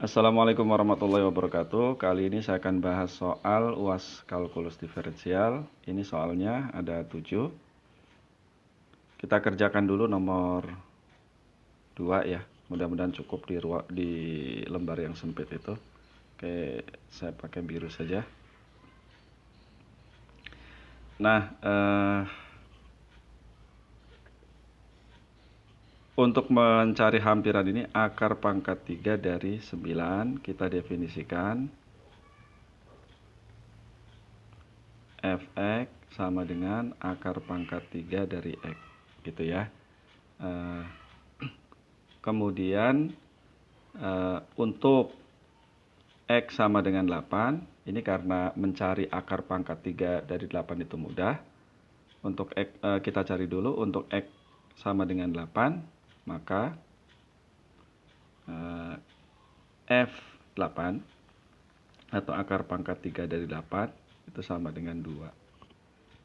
Assalamualaikum warahmatullahi wabarakatuh. Kali ini saya akan bahas soal UAS kalkulus diferensial. Ini soalnya ada 7. Kita kerjakan dulu nomor 2 ya. Mudah-mudahan cukup di lembar yang sempit itu. Oke, saya pakai biru saja. Nah, untuk mencari hampiran ini, akar pangkat 3 dari 9 kita definisikan fx sama dengan akar pangkat 3 dari x, gitu ya. Kemudian untuk x sama dengan 8, ini karena mencari akar pangkat 3 dari 8 itu mudah. Untuk x, kita cari dulu untuk x sama dengan 8, maka f8 atau akar pangkat 3 dari 8 itu sama dengan 2.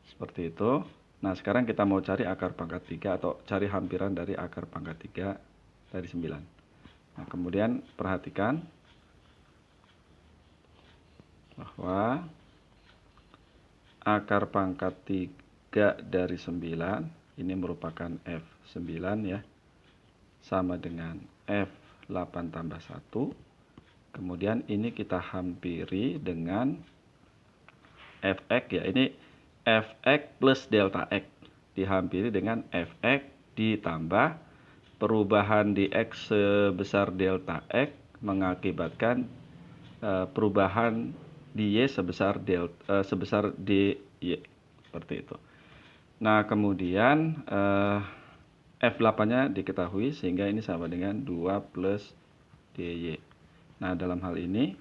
Seperti itu. Nah, sekarang kita mau cari akar pangkat 3 atau cari hampiran dari akar pangkat 3 dari 9. Nah, kemudian perhatikan bahwa akar pangkat 3 dari 9 ini merupakan F9 ya, sama dengan F8 tambah 1. Kemudian ini kita hampiri dengan Fx ya, ini Fx plus delta X dihampiri dengan Fx ditambah perubahan di X sebesar delta X mengakibatkan perubahan di Y sebesar dy, seperti itu. Nah, kemudian F8-nya diketahui sehingga ini sama dengan 2 plus dy. Nah, dalam hal ini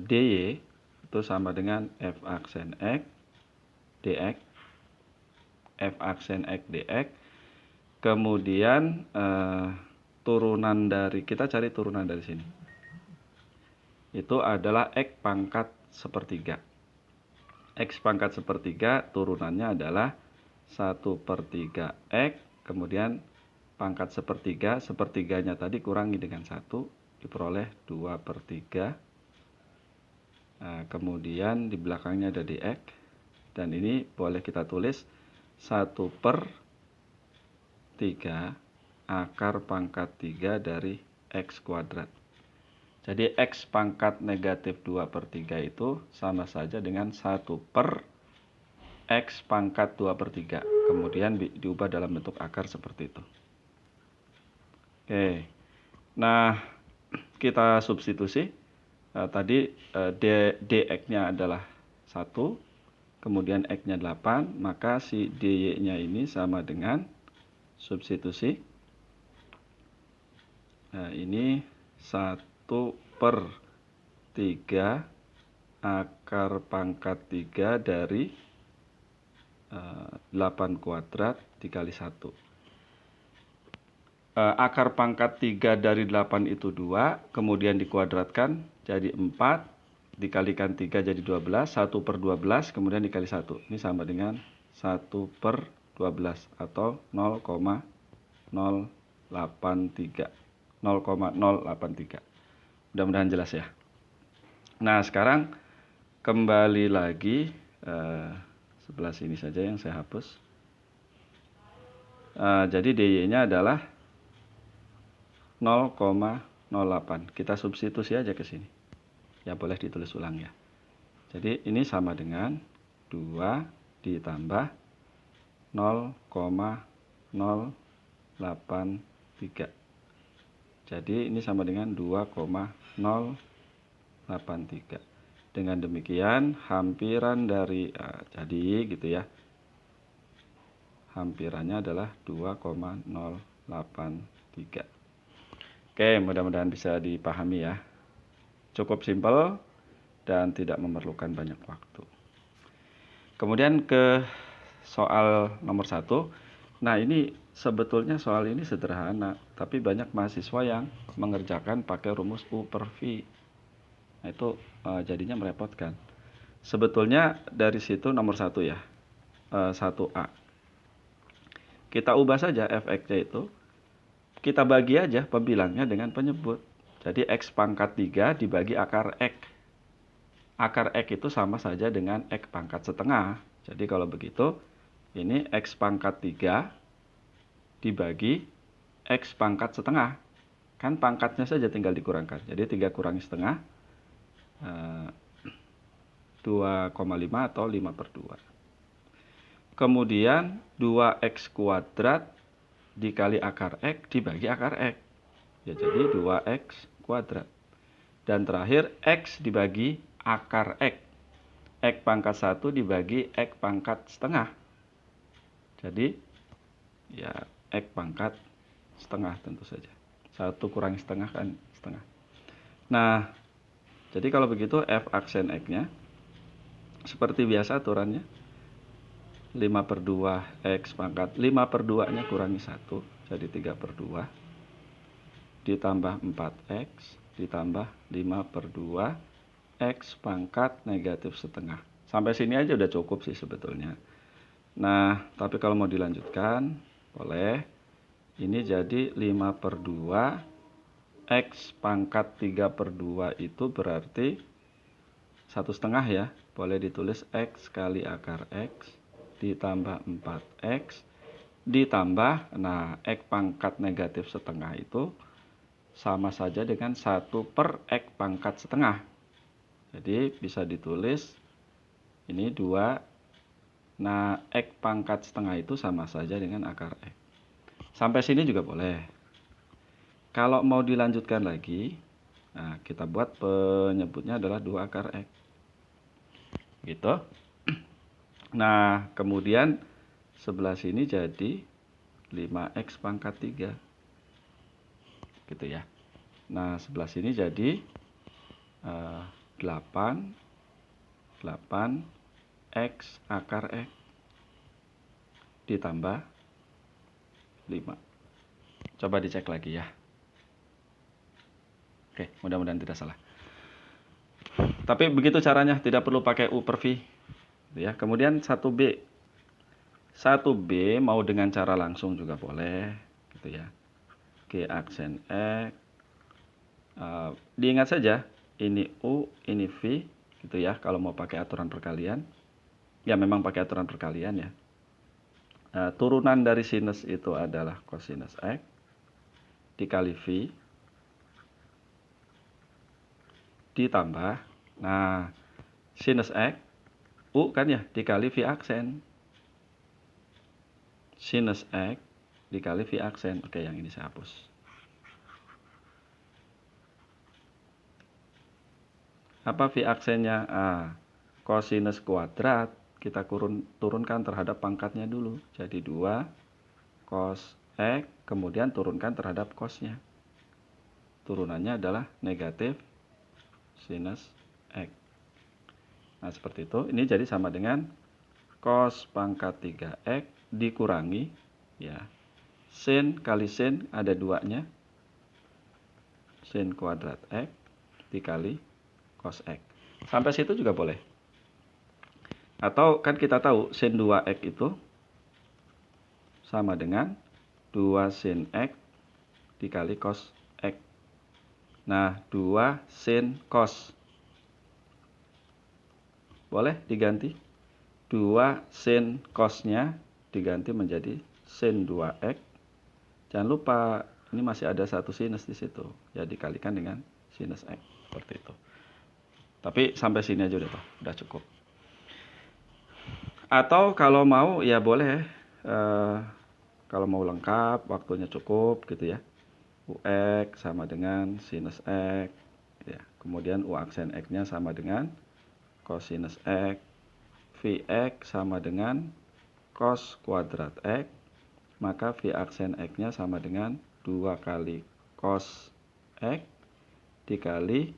dy itu sama dengan f aksen x dx, f aksen x dx. Kemudian turunan dari, kita cari turunan dari sini, itu adalah x pangkat sepertiga. X pangkat sepertiga turunannya adalah 1/3 x, kemudian pangkat sepertiga, sepertiganya tadi kurangi dengan 1, diperoleh 2/3. Nah, kemudian di belakangnya ada dx, dan ini boleh kita tulis 1/3 akar pangkat 3 dari x kuadrat. Jadi x pangkat negatif 2/3 itu sama saja dengan 1/x pangkat 2/3. Kemudian diubah dalam bentuk akar seperti itu. Oke. Nah, kita substitusi. Tadi dx-nya adalah 1, kemudian x-nya 8, maka si dy-nya ini sama dengan substitusi. Nah, ini 1/3 akar pangkat 3 dari 8 kuadrat dikali 1. Akar pangkat 3 dari 8 itu 2, kemudian dikuadratkan jadi 4, dikalikan 3 jadi 12, 1/12, kemudian dikali 1. Ini sama dengan 1/12 atau 0,083. 0,083. Mudah-mudahan jelas ya. Nah, sekarang kembali lagi sebelah sini saja yang saya hapus. Jadi dy-nya adalah 0,08. Kita substitusi aja ke sini. Ya, boleh ditulis ulang ya. Jadi ini sama dengan 2 ditambah 0,083. Jadi ini sama dengan 2,083. Dengan demikian hampiran dari jadi gitu ya. Hampirannya adalah 2,083. Oke, mudah-mudahan bisa dipahami ya. Cukup simpel dan tidak memerlukan banyak waktu. Kemudian ke soal nomor 1. Nah, ini sebetulnya soal ini sederhana, tapi banyak mahasiswa yang mengerjakan pakai rumus U/V. Nah, itu jadinya merepotkan. Sebetulnya dari situ nomor 1 ya, 1A. Kita ubah saja fx-nya itu kita bagi aja pembilangnya dengan penyebut. Jadi X pangkat 3 dibagi akar X. Akar X itu sama saja dengan X pangkat setengah. Jadi kalau begitu, ini X pangkat 3 dibagi X pangkat setengah. Kan pangkatnya saja tinggal dikurangkan. Jadi 3 kurangi setengah, 2,5 atau 5/2. Kemudian 2X kuadrat dikali akar X dibagi akar X. Ya, jadi 2X kuadrat. Dan terakhir X dibagi akar X. X pangkat 1 dibagi X pangkat setengah. Jadi, ya X pangkat setengah tentu saja. 1 kurangi setengah kan setengah. Nah, jadi kalau begitu F aksen X-nya seperti biasa aturannya 5/2 X pangkat 5/2-nya kurangi 1, jadi 3/2 ditambah 4X ditambah 5/2 X pangkat negatif setengah. Sampai sini aja udah cukup sih sebetulnya. Nah, tapi kalau mau dilanjutkan boleh. Ini jadi 5/2 X pangkat 3/2 itu berarti 1/2 ya. Boleh ditulis X kali akar X ditambah 4X ditambah, nah X pangkat negatif setengah itu sama saja dengan 1/X pangkat setengah. Jadi bisa ditulis ini 2. Nah, X pangkat setengah itu sama saja dengan akar X. Sampai sini juga boleh. Kalau mau dilanjutkan lagi, nah kita buat penyebutnya adalah 2 akar X. Gitu. Nah, kemudian sebelah sini jadi 5X pangkat 3. Gitu ya. Nah, sebelah sini jadi 8 X akar X ditambah 5. Coba dicek lagi ya. Oke, mudah-mudahan tidak salah. Tapi begitu caranya, tidak perlu pakai U per V. Ya, kemudian 1B. 1B mau dengan cara langsung juga boleh, gitu ya. G aksen X. Diingat saja, ini U, ini V, gitu ya. Kalau mau pakai aturan perkalian, ya memang pakai aturan perkalian ya. Turunan dari sinus itu adalah kosinus X dikali V ditambah, nah sinus X U kan ya dikali V aksen. Sinus X dikali V aksen. Oke, yang ini saya hapus. Apa V aksennya? Kosinus kuadrat. Kita turunkan terhadap pangkatnya dulu. Jadi 2 cos X, kemudian turunkan terhadap cosnya. Turunannya adalah negatif sinus X. Nah, seperti itu. Ini jadi sama dengan cos pangkat 3X dikurangi, ya, sin kali sin ada 2-nya. Sin kuadrat X dikali cos X. Sampai situ juga boleh. Atau kan kita tahu sin 2X itu sama dengan 2 sin X dikali cos X. Nah, 2 sin cos. Boleh diganti. 2 sin cosnya diganti menjadi sin 2X. Jangan lupa, ini masih ada satu sinus di situ. Ya, dikalikan dengan sinus X. Seperti itu. Tapi sampai sini aja udah cukup. Atau kalau mau ya boleh, kalau mau lengkap waktunya cukup gitu ya. UX sama dengan sinus X ya. Kemudian U aksen X-nya sama dengan kosinus X. Vx sama dengan cos kuadrat X. Maka V aksen X-nya sama dengan 2 kali cos X dikali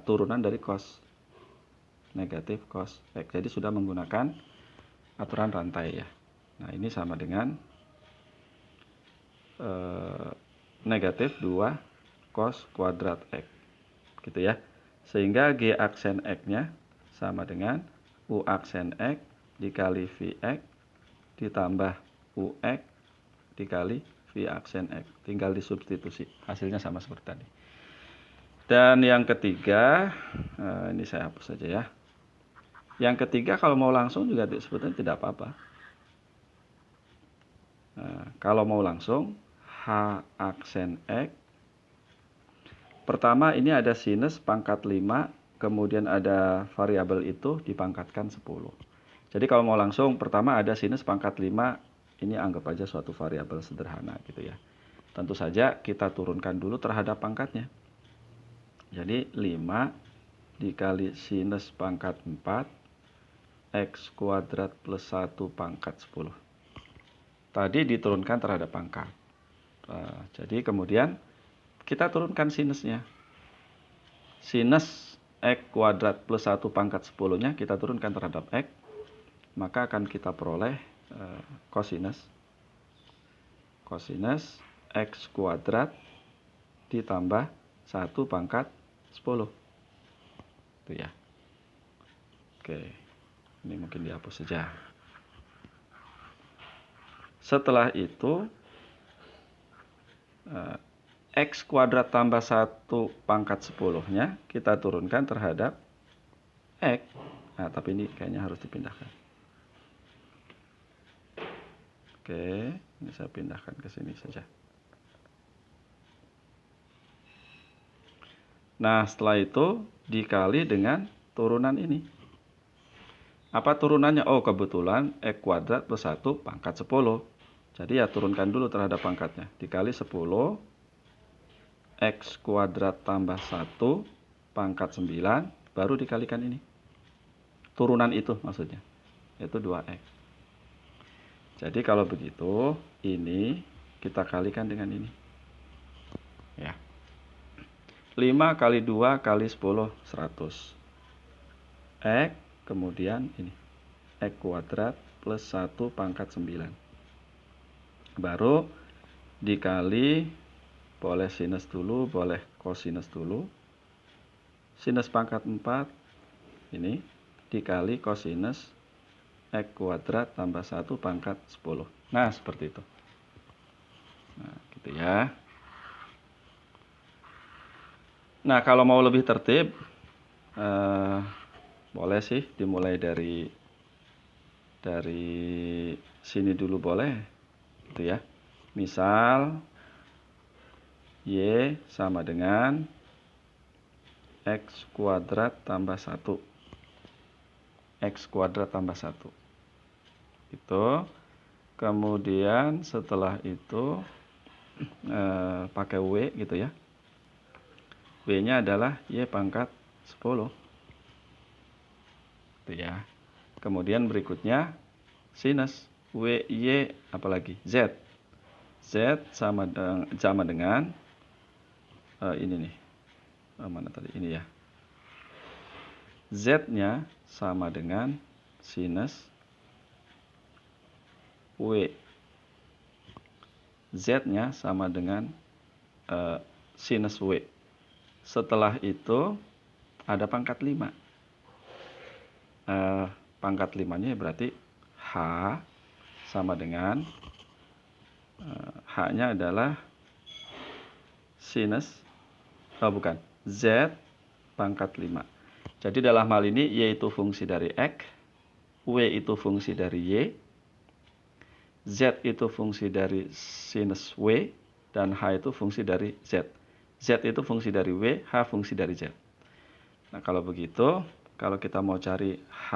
turunan dari cos. Negatif cos X. Jadi sudah menggunakan aturan rantai ya. Nah, ini sama dengan negatif 2 cos kuadrat X. Gitu ya. Sehingga G aksen X-nya sama dengan U aksen X dikali Vx ditambah UX dikali V aksen X. Tinggal disubstitusi. Hasilnya sama seperti tadi. Dan yang ketiga, ini saya hapus saja ya. Yang ketiga kalau mau langsung juga sebetulnya tidak apa-apa. Kalau mau langsung, H aksen X. Pertama ini ada sinus pangkat 5, kemudian ada variabel itu dipangkatkan 10. Jadi kalau mau langsung, pertama ada sinus pangkat 5, ini anggap aja suatu variabel sederhana gitu ya. Tentu saja kita turunkan dulu terhadap pangkatnya. Jadi 5 dikali sinus pangkat 4 X kuadrat plus 1 pangkat 10. Tadi diturunkan terhadap pangkat. Jadi kemudian kita turunkan sinusnya. Sinus X kuadrat plus 1 pangkat 10-nya kita turunkan terhadap X. Maka akan kita peroleh kosinus X kuadrat ditambah 1 pangkat 10. Itu ya. Oke. Ini mungkin dihapus saja. Setelah itu X kuadrat tambah 1 pangkat 10-nya kita turunkan terhadap X. Nah, tapi ini kayaknya harus dipindahkan. Oke, ini saya pindahkan ke sini saja. Nah, setelah itu dikali dengan turunan ini. Apa turunannya? Oh, kebetulan X kuadrat plus 1 pangkat 10. Jadi ya turunkan dulu terhadap pangkatnya. Dikali 10, X kuadrat tambah 1 pangkat 9, baru dikalikan ini. Turunan itu maksudnya, yaitu 2X. Jadi kalau begitu, ini kita kalikan dengan ini. Ya. 5 kali 2 kali 10, 100. X, kemudian ini. X kuadrat plus 1 pangkat 9. Baru dikali, boleh sinus dulu, boleh kosinus dulu. Sinus pangkat 4, ini, dikali kosinus X kuadrat tambah 1 pangkat 10. Nah, seperti itu. Nah, gitu ya. Nah, kalau mau lebih tertib, boleh sih dimulai dari sini dulu boleh, gitu ya. Misal Y sama dengan X kuadrat tambah 1. X kuadrat tambah 1. Itu. Kemudian setelah itu pakai W gitu ya. W-nya adalah Y pangkat 10. Itu ya. Kemudian berikutnya sinus WY apalagi Z. Z sama dengan ini nih. Mana tadi? Ini ya. Z-nya sama dengan sinus W. Z-nya sama dengan sinus W. Setelah itu ada pangkat 5. Pangkat 5-nya berarti H sama dengan H-nya adalah sinus, bukan, Z pangkat 5. Jadi dalam hal ini Y itu fungsi dari X, W itu fungsi dari Y, Z itu fungsi dari sinus W, dan H itu fungsi dari Z. Z itu fungsi dari W, H fungsi dari Z. Nah, kalau begitu, kalau kita mau cari H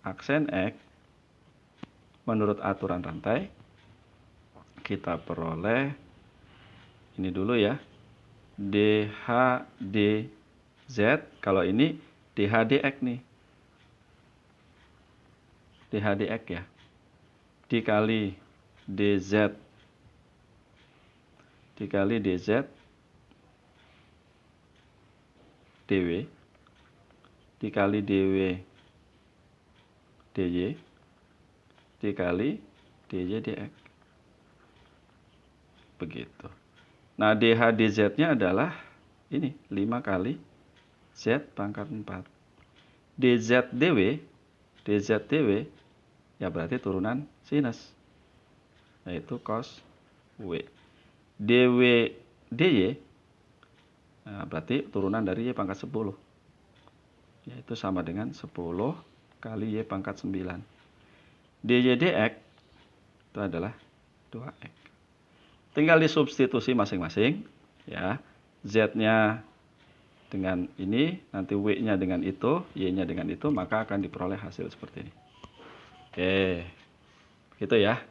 aksen X, menurut aturan rantai, kita peroleh ini dulu ya. DH DZ, kalau ini DH DX nih. DH DX ya. Dikali DZ dikali DZ DW dikali DW DY dikali DY DX. Begitu. Nah, DH DZ-nya adalah ini 5 kali Z pangkat 4. DZ DW ya berarti turunan sinus, yaitu cos W. DW DY, nah, berarti turunan dari Y pangkat 10. Yaitu sama dengan 10 kali Y pangkat 9. DY DX itu adalah 2X. Tinggal disubstitusi masing-masing. Ya, Z-nya dengan ini, nanti W-nya dengan itu, Y-nya dengan itu, maka akan diperoleh hasil seperti ini. Oke, gitu ya.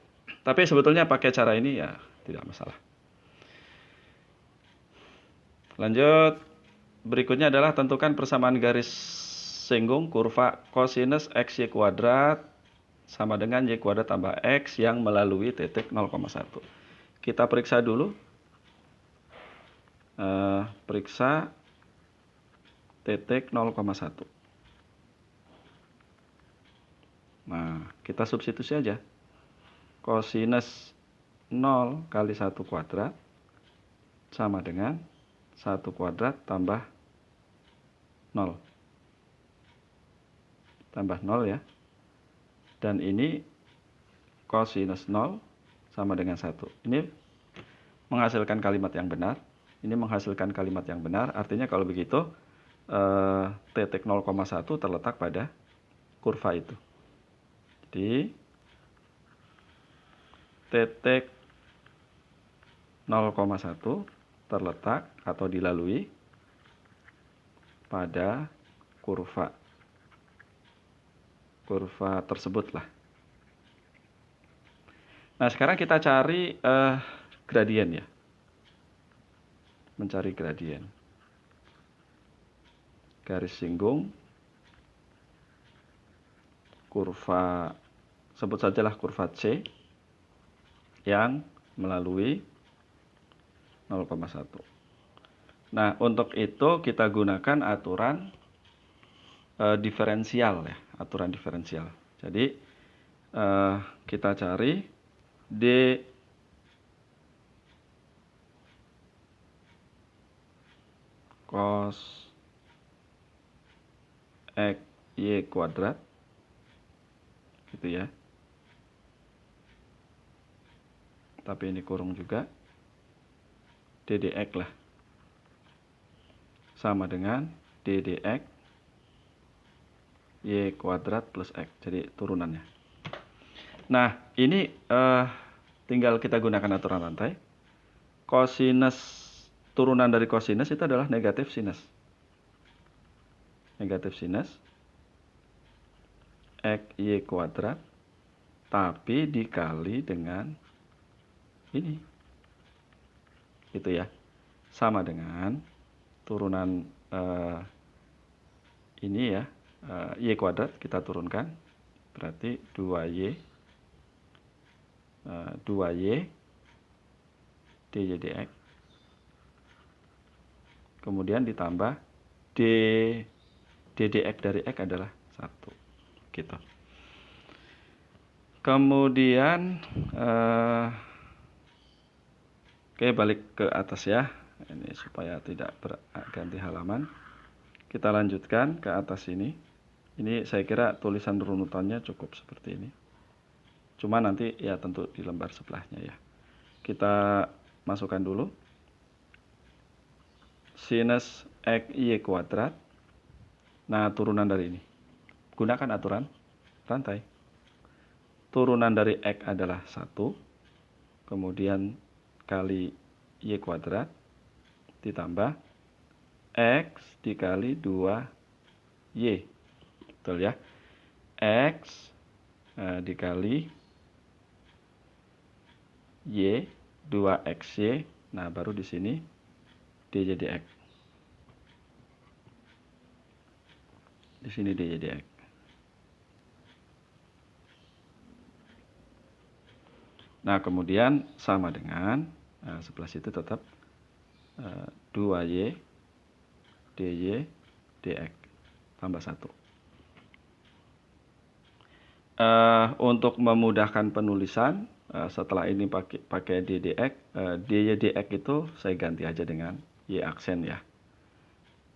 Tapi sebetulnya pakai cara ini ya tidak masalah. Lanjut, berikutnya adalah tentukan persamaan garis singgung kurva kosinus XY kuadrat sama dengan Y kuadrat tambah X yang melalui titik 0,1. Kita periksa dulu. Periksa titik 0,1. Nah, kita substitusi aja. Kosinus 0 kali 1 kuadrat sama dengan 1 kuadrat tambah 0. Tambah 0 ya. Dan ini kosinus 0 sama dengan 1. Ini menghasilkan kalimat yang benar. Ini menghasilkan kalimat yang benar. Artinya kalau begitu, titik 0,1 terletak pada kurva itu. Jadi, titik 0,1 terletak atau dilalui pada kurva tersebut lah. Nah, sekarang kita cari gradien ya. Mencari gradien. Garis singgung kurva, sebut sajalah kurva C yang melalui 0,1. Nah, untuk itu kita gunakan aturan diferensial ya, aturan diferensial. Jadi kita cari D cos X Y kuadrat gitu ya. Tapi ini kurung juga. DDX lah. Sama dengan DDX Y kuadrat plus X. Jadi turunannya. Nah, ini tinggal kita gunakan aturan rantai. Kosinus, turunan dari kosinus itu adalah negatif sinus. Negatif sinus X Y kuadrat tapi dikali dengan ini. Gitu ya. Sama dengan turunan ini ya, Y kuadrat kita turunkan. Berarti 2Y 2Y DY DX. Kemudian ditambah DDX dari X adalah 1. Gitu. Kemudian oke, balik ke atas ya. Ini supaya tidak berganti halaman. Kita lanjutkan ke atas ini. Ini saya kira tulisan runutannya cukup seperti ini. Cuma nanti ya tentu di lembar sebelahnya ya. Kita masukkan dulu. Sinus X Y kuadrat. Nah, turunan dari ini. Gunakan aturan rantai. Turunan dari X adalah 1. Kemudian kali Y kuadrat ditambah X dikali 2Y. Betul ya? X dikali Y 2XY. Nah, baru di sini DY DX. Di sini DY DX. Nah, kemudian sama dengan sebelah situ tetap 2Y DY DX tambah 1. Untuk memudahkan penulisan, setelah ini pakai DDX, DY DX itu saya ganti aja dengan Y aksen ya.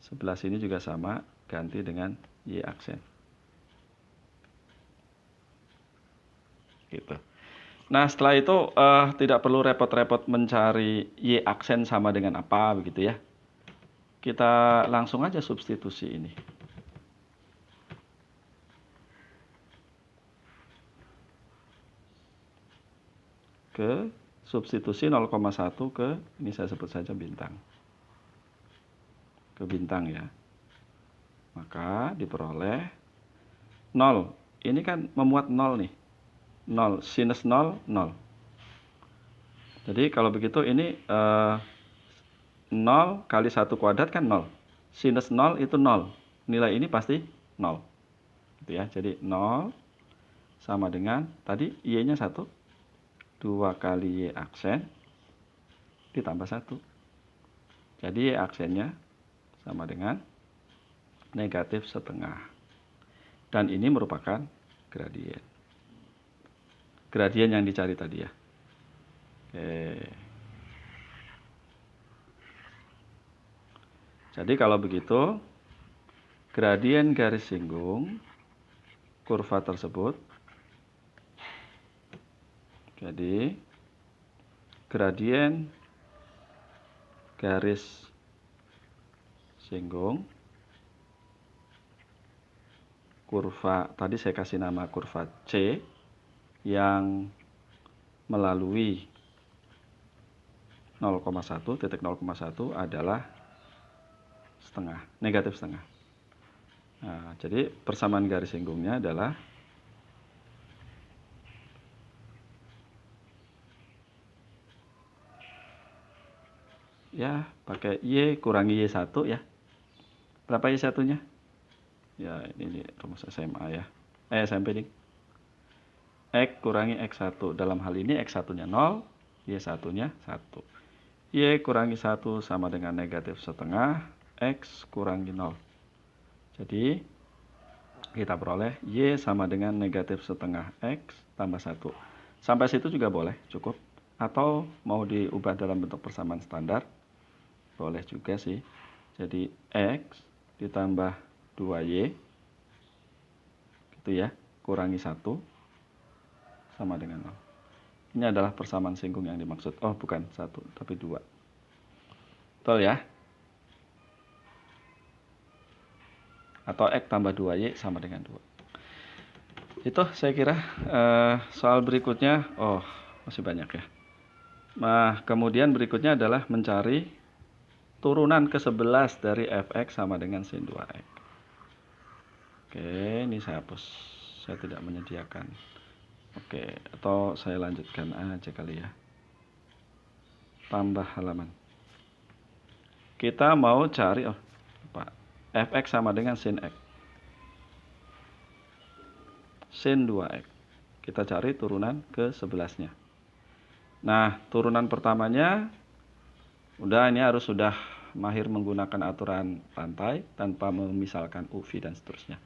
Sebelah sini juga sama, ganti dengan Y aksen. Gitu. Nah, setelah itu tidak perlu repot-repot mencari Y aksen sama dengan apa begitu ya. Kita langsung aja substitusi ini. Ke substitusi 0,1 ke, ini saya sebut saja bintang. Ke bintang ya. Maka diperoleh 0. Ini kan memuat 0 nih. 0, sinus 0, 0. Jadi kalau begitu ini 0 kali 1 kuadrat kan 0. Sinus 0 itu 0. Nilai ini pasti 0. Gitu ya. Jadi 0 sama dengan tadi Y-nya 1. 2 kali Y aksen ditambah 1. Jadi Y aksennya sama dengan negatif setengah. Dan ini merupakan gradien. Gradien yang dicari tadi ya. Oke. Jadi kalau begitu, gradien garis singgung kurva tersebut, jadi gradien garis singgung kurva, tadi saya kasih nama kurva C yang melalui 0,1, titik 0,1 adalah setengah, negatif setengah. Nah, jadi persamaan garis singgungnya adalah ya pakai Y kurangi Y1 ya. Berapa Y1-nya? Ya ini rumus SMA ya. SMP nih. X kurangi X1. Dalam hal ini X1-nya 0, Y1-nya 1. Y kurangi 1 sama dengan negatif setengah, X kurangi 0. Jadi kita peroleh Y sama dengan negatif setengah X tambah 1. Sampai situ juga boleh, cukup. Atau mau diubah dalam bentuk persamaan standar, boleh juga sih. Jadi X ditambah 2Y, gitu ya, kurangi 1 sama dengan 0. Ini adalah persamaan singgung yang dimaksud. Oh, bukan 1, tapi 2. Betul ya? Atau X tambah 2Y sama dengan 2. Itu saya kira soal berikutnya, oh masih banyak ya. Nah, kemudian berikutnya adalah mencari turunan ke-11 dari fx sama dengan sin 2x. Oke, ini saya hapus. Saya tidak menyediakan. Oke, atau saya lanjutkan aja kali ya. Tambah halaman. Kita mau cari, oh lupa, fx sama dengan sin x. Sin 2x. Kita cari turunan ke-11-nya. Nah, turunan pertamanya udah, ini harus sudah mahir menggunakan aturan rantai tanpa memisalkan UV dan seterusnya.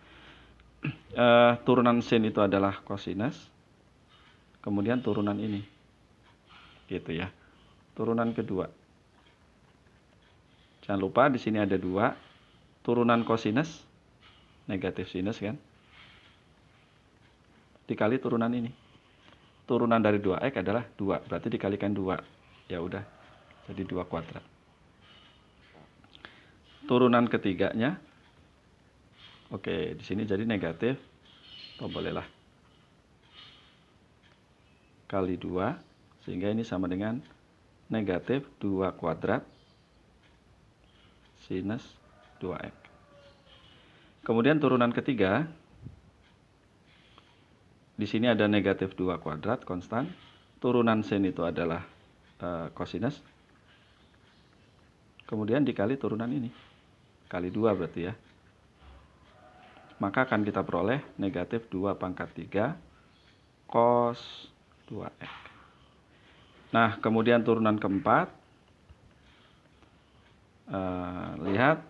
Turunan sin itu adalah kosinus. Kemudian turunan ini. Gitu ya. Turunan kedua. Jangan lupa di sini ada 2. Turunan kosinus negatif sinus kan. Dikali turunan ini. Turunan dari 2x adalah 2, berarti dikalikan 2. Ya udah. Jadi 2 kuadrat. Turunan ketiganya, oke, di sini jadi negatif, atau bolehlah kali 2, sehingga ini sama dengan negatif 2 kuadrat sinus 2x. Kemudian turunan ketiga, di sini ada negatif 2 kuadrat konstan. Turunan sin itu adalah kosinus. Kemudian dikali turunan ini. Kali 2 berarti ya. Maka akan kita peroleh negatif 2 pangkat 3 cos 2x. Nah, kemudian turunan keempat. Lihat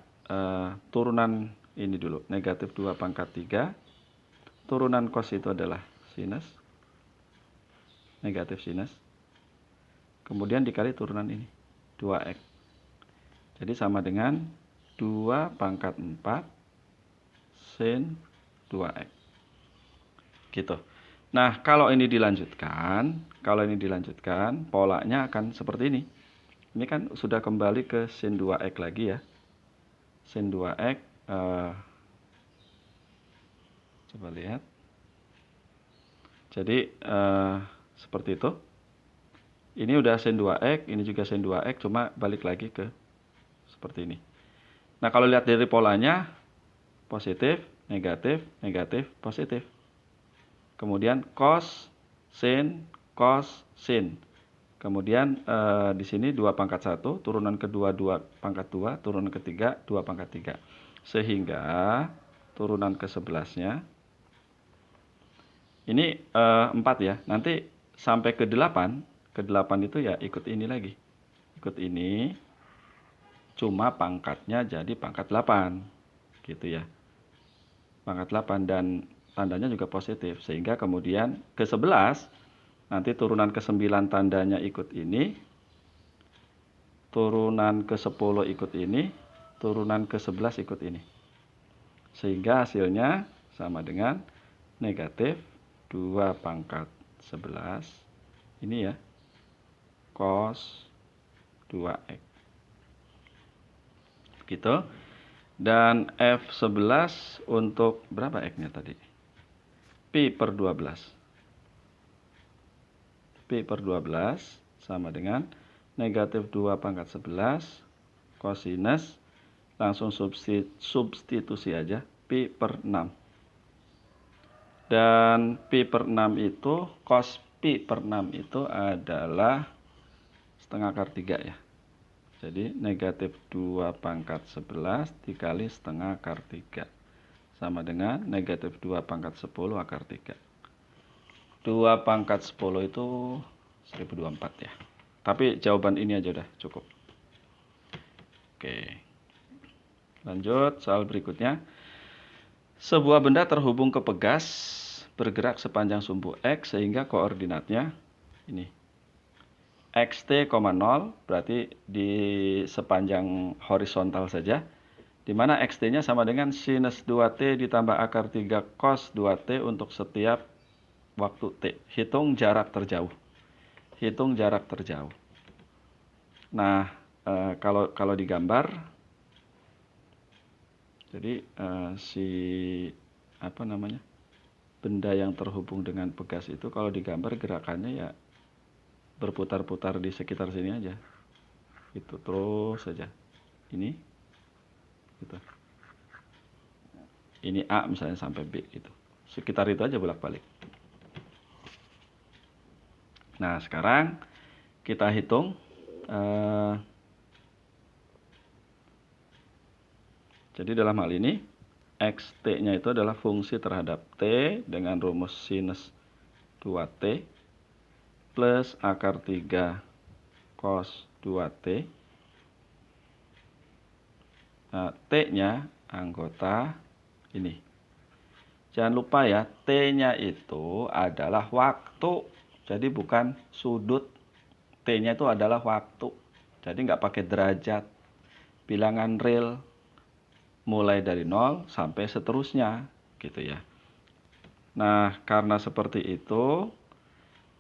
turunan ini dulu. Negatif 2 pangkat 3. Turunan cos itu adalah sinus. Negatif sinus. Kemudian dikali turunan ini. 2x. Jadi sama dengan 2 pangkat 4 sin 2x. Gitu. Nah, kalau ini dilanjutkan, polanya akan seperti ini. Ini kan sudah kembali ke sin 2x lagi ya. Sin 2x, coba lihat. Jadi, seperti itu. Ini udah sin 2x, ini juga sin 2x, cuma balik lagi ke seperti ini. Nah, kalau lihat dari polanya, positif, negatif, negatif, positif. Kemudian cos, sin, sin. Kemudian di sini 2 pangkat 1, turunan kedua 2 pangkat 2, turunan ketiga 2 pangkat 3. Sehingga turunan ke-11-nya ini 4 ya. Nanti sampai ke 8 itu ya ikut ini lagi. Ikut ini, cuma pangkatnya jadi pangkat 8. Gitu ya. Pangkat 8 dan tandanya juga positif. Sehingga kemudian ke-11, nanti turunan ke-9 tandanya ikut ini. Turunan ke-10 ikut ini. Turunan ke-11 ikut ini. Sehingga hasilnya sama dengan negatif 2 pangkat 11. Ini ya. Cos 2x. Gitu. Dan F11 untuk berapa x-nya tadi? Pi per 12. Pi per 12 sama dengan negatif 2 pangkat 11 kosinus, langsung substitusi aja, pi per 6. Dan pi per 6 itu, cos pi per 6 itu adalah setengah akar 3 ya. Jadi negatif 2 pangkat 11 dikali setengah akar 3. Sama dengan negatif 2 pangkat 10 akar 3. 2 pangkat 10 itu 1024 ya. Tapi jawaban ini aja udah cukup. Oke. Lanjut soal berikutnya. Sebuah benda terhubung ke pegas bergerak sepanjang sumbu X sehingga koordinatnya ini. Xt, 0 berarti di sepanjang horizontal saja, di mana xt-nya sama dengan sinus 2t ditambah akar 3 cos 2t untuk setiap waktu t. Hitung jarak terjauh. Hitung jarak terjauh. Nah, kalau digambar, jadi si apa namanya, benda yang terhubung dengan pegas itu kalau digambar gerakannya ya berputar-putar di sekitar sini aja. Itu terus saja. Ini gitu. Ini A misalnya sampai B gitu. Sekitar itu aja bolak-balik. Nah, sekarang kita hitung jadi dalam hal ini xt-nya itu adalah fungsi terhadap t dengan rumus sinus 2t plus akar 3 cos 2t. Nah, t-nya anggota ini. Jangan lupa ya, t-nya itu adalah waktu. Jadi bukan sudut. T-nya itu adalah waktu. Jadi nggak pakai derajat. Bilangan real mulai dari 0 sampai seterusnya gitu ya. Nah, karena seperti itu,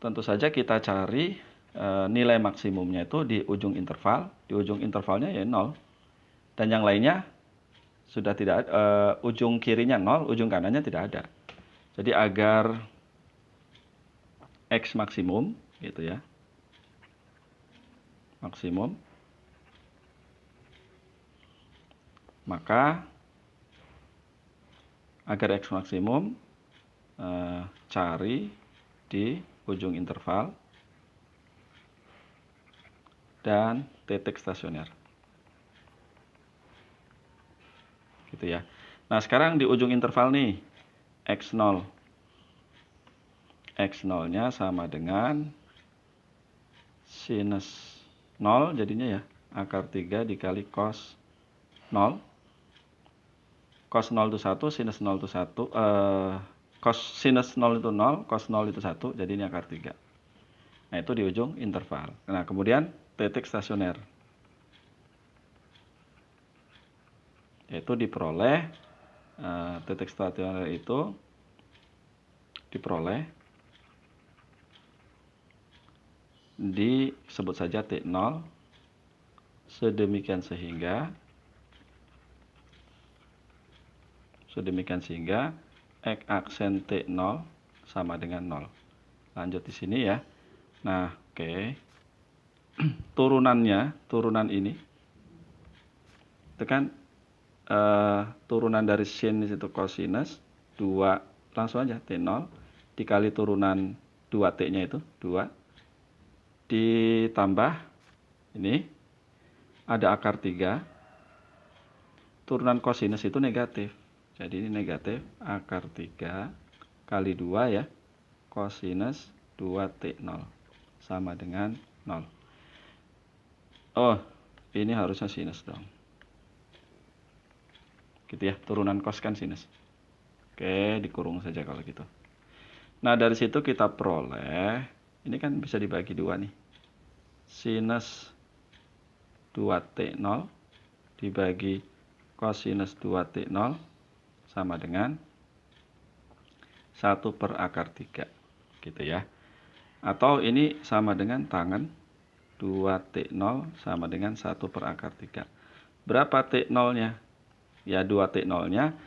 tentu saja kita cari nilai maksimumnya itu di ujung interval. Di ujung intervalnya ya 0. Dan yang lainnya sudah tidak ujung kirinya 0, ujung kanannya tidak ada. Jadi agar X maksimum gitu ya. Maksimum. Maka agar X maksimum cari di ujung interval dan titik stasioner. Gitu ya. Nah, sekarang di ujung interval nih X0. X0-nya sama dengan sinus 0 jadinya ya, akar 3 dikali cos 0. Cos 0 itu 1, sinus 0 itu 1, cos sinus 0 itu 0, cos 0 itu 1, jadi ini akar 3. Nah, itu di ujung interval. Nah, kemudian titik stasioner. Yaitu diperoleh, titik stasioner itu diperoleh disebut saja T0 sedemikian sehingga X aksen T0 sama dengan 0. Lanjut di sini ya. Nah, oke. Turunan ini itu kan turunan dari sinus itu kosinus 2, langsung aja T0 dikali turunan 2T-nya itu 2 ditambah ini ada akar 3. Turunan kosinus itu negatif. Jadi ini negatif akar 3 kali 2 ya. Kosinus 2T0 sama dengan 0. Oh, ini harusnya sinus dong. Gitu ya, turunan cos kan sinus. Oke, dikurung saja kalau gitu. Nah, dari situ kita peroleh, ini kan bisa dibagi 2 nih. Sinus 2T0 dibagi kosinus 2T0 sama dengan 1 per akar 3. Gitu ya. Atau ini sama dengan tangen 2T0 sama dengan 1 per akar 3. Berapa T0-nya? Ya 2T0-nya.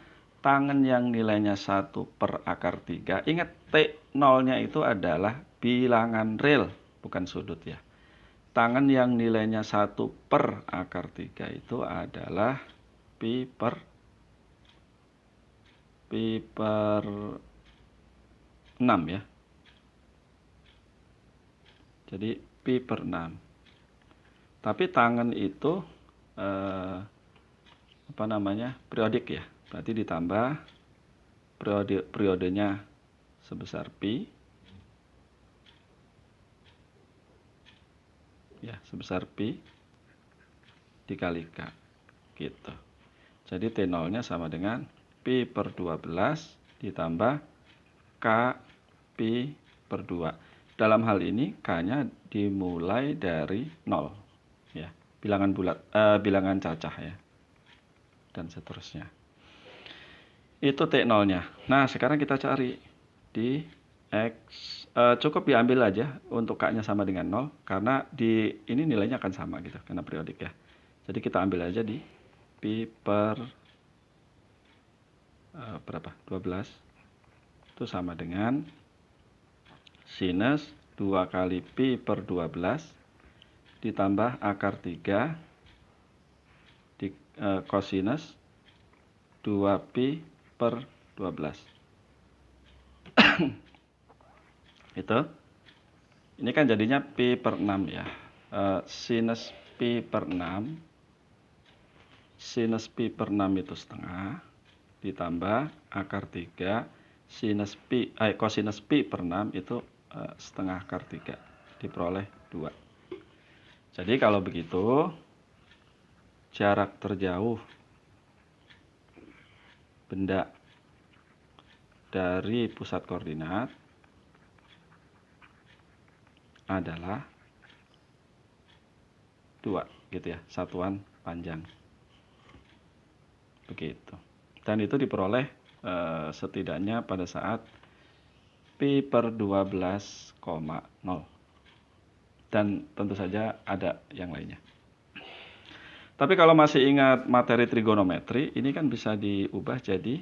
Tangen yang nilainya 1 per akar 3. Ingat T0-nya itu adalah bilangan real, bukan sudut ya. Tangen yang nilainya 1 per akar 3 itu adalah pi per 6 ya. Jadi pi per 6. Tapi tangen itu periodik ya. Berarti ditambah periodenya sebesar pi. Ya, sebesar pi dikali K. Gitu. Jadi T0-nya sama dengan pi per 12 ditambah K pi per 2. Dalam hal ini K-nya dimulai dari 0. Ya, bilangan bilangan cacah ya. Dan seterusnya. Itu T0-nya. Nah, sekarang kita cari di X. Cukup diambil aja untuk K-nya sama dengan 0. Karena di ini nilainya akan sama gitu. Karena periodik ya. Jadi kita ambil aja di pi per berapa? 12. Itu sama dengan sinus 2 kali pi per 12 ditambah akar 3 di kosinus 2 pi per 12. Itu. Ini kan jadinya pi per 6 ya. Sinus pi per 6. Sinus pi per 6 itu setengah. Ditambah akar 3. Kosinus pi per 6 itu setengah akar 3. Diperoleh 2. Jadi kalau begitu, jarak terjauh benda dari pusat koordinat adalah 2 gitu ya, satuan panjang. Begitu. Dan itu diperoleh setidaknya pada saat pi per 12,0. Dan tentu saja ada yang lainnya. Tapi kalau masih ingat materi trigonometri, ini kan bisa diubah jadi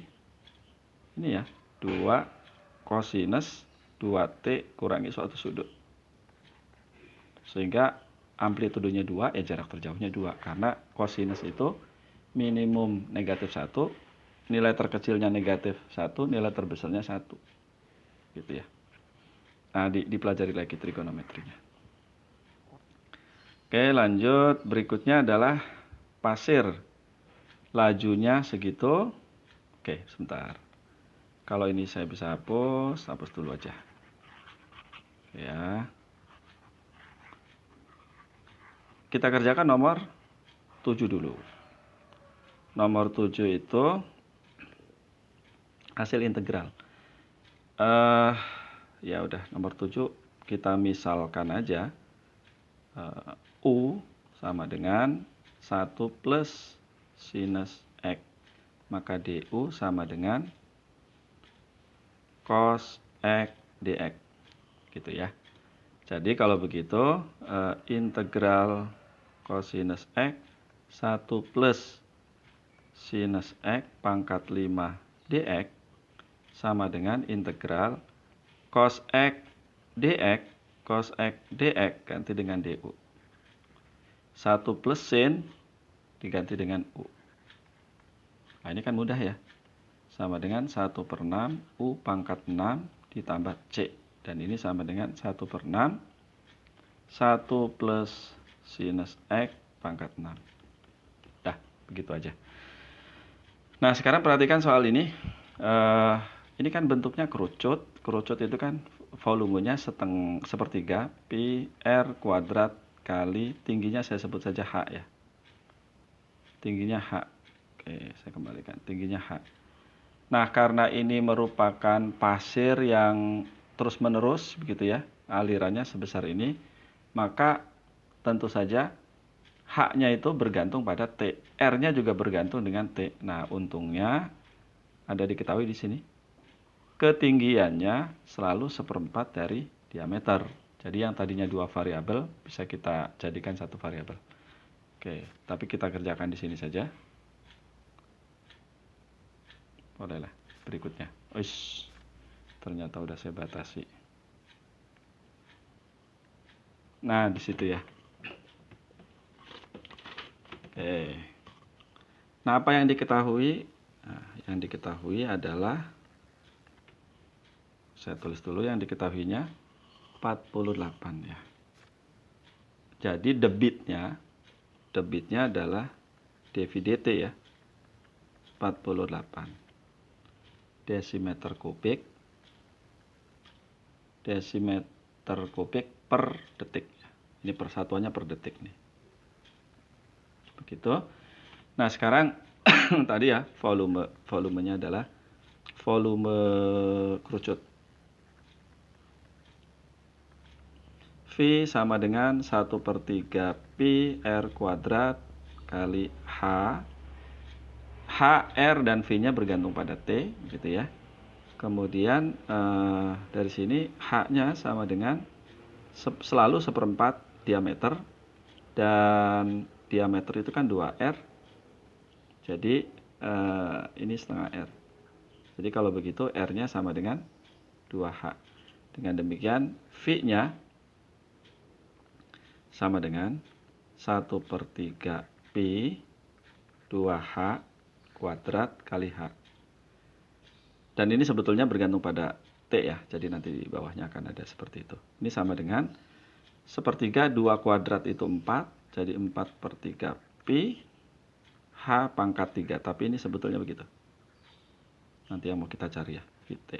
ini ya, 2 kosinus 2T kurangi suatu sudut. Sehingga amplitudenya 2, ya jarak terjauhnya 2. Karena kosinus itu minimum negatif 1, nilai terkecilnya negatif 1, nilai terbesarnya 1. Gitu ya. Nah, dipelajari lagi trigonometrinya. Oke, lanjut. Berikutnya adalah pasir. Lajunya segitu. Oke, sebentar. Kalau ini saya bisa hapus dulu aja. Ya. Kita kerjakan nomor 7 dulu. Nomor 7 itu hasil integral. Ya udah, nomor 7 kita misalkan aja U sama dengan 1 plus sinus X. Maka DU sama dengan cos X dx. Gitu ya. Jadi kalau begitu integral cosinus X 1 plus sinus X pangkat 5 dx sama dengan integral cos X dx ganti dengan du. 1 plus sin diganti dengan u. Nah, ini kan mudah ya. Sama dengan 1 per 6 u pangkat 6 ditambah c. Dan ini sama dengan 1 per 6 1 plus sinus X pangkat 6. Dah, begitu aja. Nah, sekarang perhatikan soal ini. Ini kan bentuknya kerucut. Kerucut itu kan volumenya sepertiga pi r kuadrat kali tingginya saya sebut saja h ya. Tingginya h. Oke, saya kembalikan. Tingginya h. Nah, karena ini merupakan pasir yang terus-menerus begitu ya, alirannya sebesar ini, maka tentu saja H-nya itu bergantung pada T. R-nya juga bergantung dengan T. Nah, untungnya ada diketahui di sini. Ketinggiannya selalu seperempat dari diameter. Jadi yang tadinya 2 variabel bisa kita jadikan 1 variabel. Oke, tapi kita kerjakan di sini saja. Bolehlah berikutnya. Uish, ternyata udah saya batasi. Nah, di situ ya. Oke. Nah, apa yang diketahui? Nah, yang diketahui adalah, saya tulis dulu yang diketahuinya 48 ya. Jadi debitnya adalah dV dt ya. 48 desimeter kubik per detik. Ini persatuannya per detik nih. Begitu. Nah, sekarang tadi ya volumenya adalah volume kerucut. V sama dengan 1 per 3 pi r kuadrat kali H. H, R, dan V-nya bergantung pada T, gitu ya. Kemudian dari sini H-nya sama dengan selalu seperempat diameter. Dan diameter itu kan 2R. Jadi ini setengah R. Jadi kalau begitu R-nya sama dengan 2H. Dengan demikian V-nya sama dengan 1 per 3 pi 2H kuadrat kali H. Dan ini sebetulnya bergantung pada T ya. Jadi nanti di bawahnya akan ada seperti itu. Ini sama dengan sepertiga 2 kuadrat itu 4. Jadi 4 per 3 pi H pangkat 3. Tapi ini sebetulnya begitu. Nanti yang mau kita cari ya, Vt.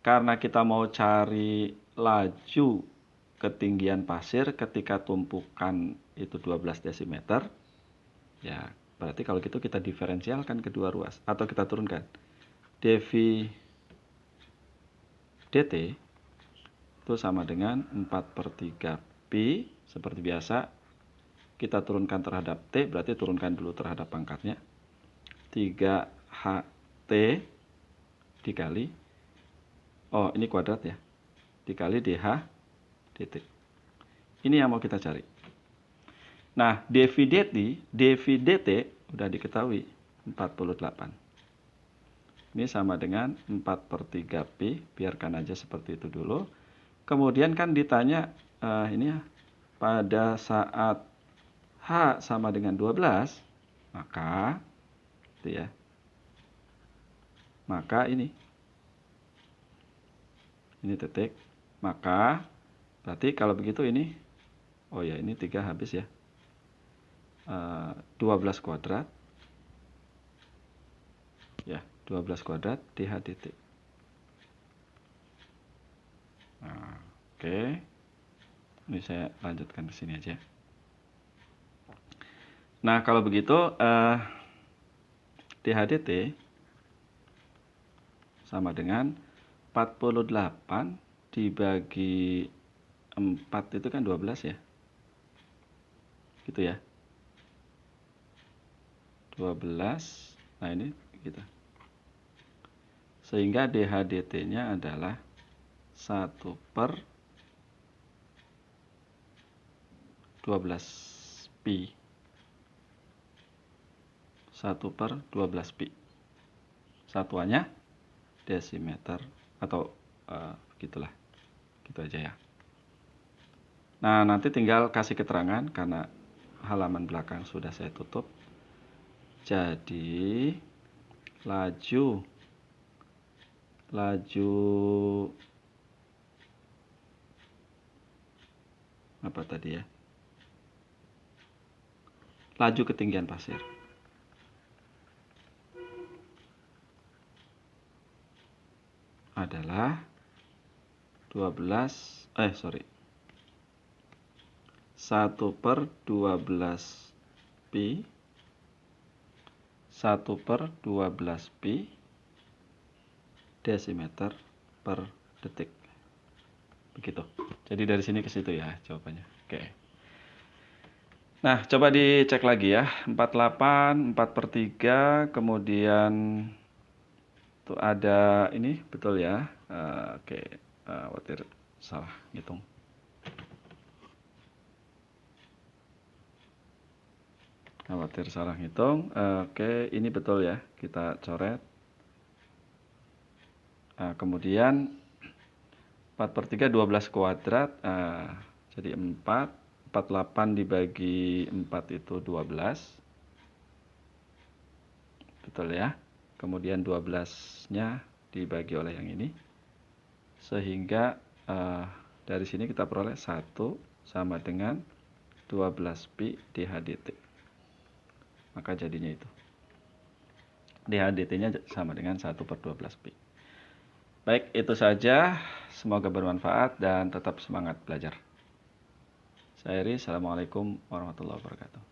Karena kita mau cari laju ketinggian pasir ketika tumpukan itu 12 desimeter, ya berarti kalau gitu kita diferensialkan kedua ruas atau kita turunkan. dV dt itu sama dengan 4 per 3 pi, seperti biasa kita turunkan terhadap T, berarti turunkan dulu terhadap pangkatnya, 3HT dikali, oh ini kuadrat ya, dikali dH dt. Ini yang mau kita cari. Nah, dV dt udah diketahui 48. Ini sama dengan 4 per 3 pi, biarkan aja seperti itu dulu. Kemudian kan ditanya ini ya, pada saat H sama dengan 12, maka itu ya. Maka ini titik. Maka berarti kalau begitu ini, oh ya ini 3 habis ya. 12 kuadrat. Ya, 12 kuadrat dH dt. Nah, oke. Ini saya lanjutkan ke sini aja. Nah, kalau begitu dH dt sama dengan 48 dibagi 4 itu kan 12 ya. Gitu ya. 12. Nah, ini gitu. Sehingga dH dt-nya adalah 1 per 12 pi. 1/12 pi. Satuannya desimeter atau begitulah. Gitu aja ya. Nah, nanti tinggal kasih keterangan karena halaman belakang sudah saya tutup. Jadi laju apa tadi ya? Laju ketinggian pasir adalah 1/12 pi 1/12 pi desimeter per detik. Begitu. Jadi dari sini ke situ ya jawabannya. Oke. Nah, coba dicek lagi ya. 48, 4/3, kemudian tuh ada ini betul ya. Oke, khawatir salah ngitung. Khawatir salah ngitung. Oke, ini betul ya. Kita coret. Kemudian 4/3 12 kuadrat. Jadi 4. 48 dibagi 4 itu 12. Betul ya. Kemudian 12-nya dibagi oleh yang ini. Sehingga dari sini kita peroleh 1 sama dengan 12 pi DH/dt. Maka jadinya itu. DH/dt-nya sama dengan 1/12 pi. Baik, itu saja. Semoga bermanfaat dan tetap semangat belajar. Saya Eri, Assalamualaikum warahmatullahi wabarakatuh.